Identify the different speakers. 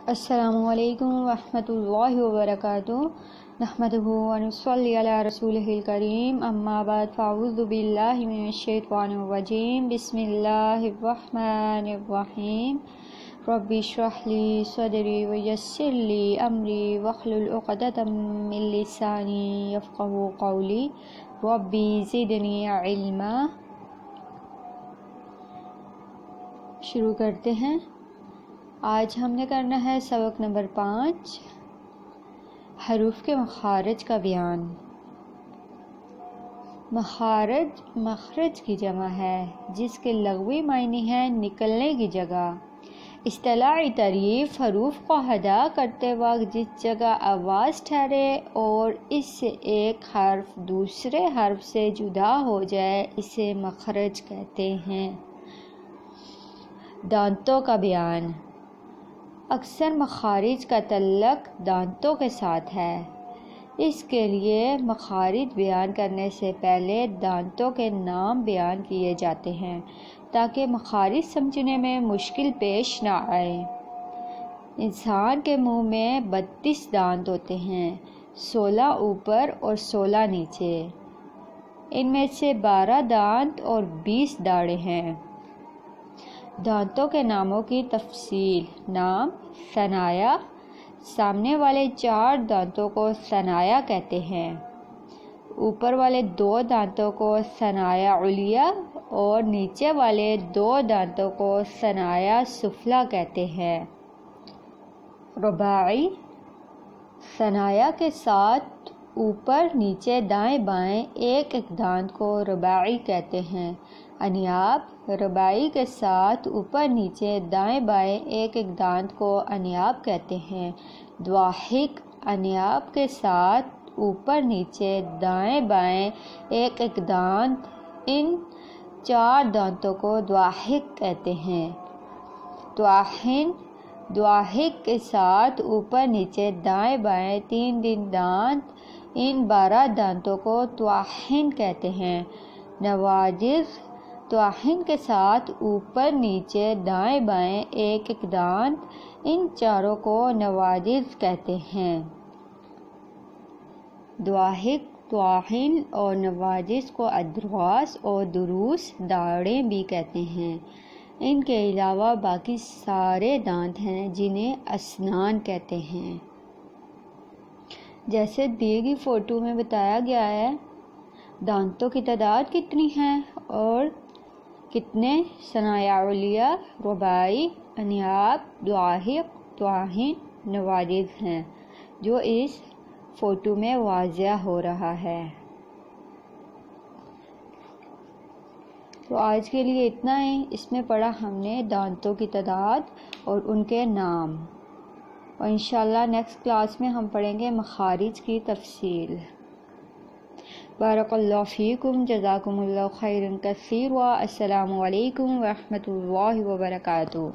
Speaker 1: السلام علیکم ورحمۃ اللہ وبرکاتہ۔ نحمدہ ونصلی علی رسولہ الکریم، اما بعد فاعوذ باللہ من الشیطان الرجیم، بسم اللہ الرحمن الرحیم۔ رب اشرح لی صدری ویسر لی امری واحلل عقدۃ من لسانی یفقہوا قولی، ربی زدنی علما۔ شروع کرتے ہیں۔ آج ہم نے کرنا ہے سبق نمبر 5، حروف کے مخارج کا بیان۔ مخارج مخرج کی جمع ہے، جس کے لغوی معنی ہے نکلنے کی جگہ۔ اصطلاحی تعریف حروف کو ادا کرتے وقت جس جگہ آواز ٹھہرے اور اس سے ایک حرف دوسرے حرف سے جدا ہو جائے، اسے مخرج کہتے ہیں۔ دانتوں کا بیان۔ اکثر مخارج کا تعلق دانتوں کے ساتھ ہے، اس کے لیے مخارج بیان کرنے سے پہلے دانتوں کے نام بیان کیے جاتے ہیں تاکہ مخارج سمجھنے میں مشکل پیش نہ آئے۔ انسان کے منہ میں 32 دانت ہوتے ہیں، 16 اوپر اور 16 نیچے۔ ان میں سے 12 دانت اور 20 داڑیں ہیں۔ دانتوں کے ناموں کی تفصیل۔ نام: ثنایا، سامنے والے 4 دانتوں کو ثنایا کہتے ہیں۔ اوپر والے 2 دانتوں کو ثنایا علیہ اور نیچے والے 2 دانتوں کو ثنایا سفلی کہتے ہیں۔ رباعی، ثنایا کے ساتھ اوپر نیچے دائیں بائیں ایک دانت کو رباعی کہتے ہیں۔ انیاب، رباعی کے ساتھ اوپر نیچے دائیں بائیں ایک دانت کو انیاب کہتے ہیں۔ دواحق، انیاب کے ساتھ اوپر نیچے دائیں بائیں ایک دانت، ان 4 دانتوں کو دواحق کہتے ہیں۔ طواحن، دواحق کے ساتھ اوپر نیچے دائیں بائیں 3 دانت، ان 12 دانتوں کو طواحن کہتے ہیں۔ نواجذ، طواحن کے ساتھ اوپر نیچے دائیں بائیں ایک دانت، ان 4 کو نواجذ کہتے ہیں۔ دواحق، طواحن اور نواجذ کو ادراس اور دروس داڑیں بھی کہتے ہیں۔ ان کے علاوہ باقی سارے دانت ہیں جنہیں اسنان کہتے ہیں۔ جیسے دی گئی فوٹو میں بتایا گیا ہے، دانتوں کی تعداد کتنی ہے اور کتنے ثنایا علیہ، رباعی، انیاب، دواحق، طواحن، نواجذ ہیں، جو اس فوٹو میں واضح ہو رہا ہے۔ تو آج کے لیے اتنا ہی۔ اس میں پڑھا ہم نے دانتوں کی تعداد اور ان کے نام، اور انشاءاللہ نیکسٹ کلاس میں ہم پڑھیں گے مخارج کی تفصیل۔ بارک اللہ فیکم، جزاکم اللہ خیرا کثیرا۔ السلام علیکم ورحمۃ اللہ وبرکاتہ۔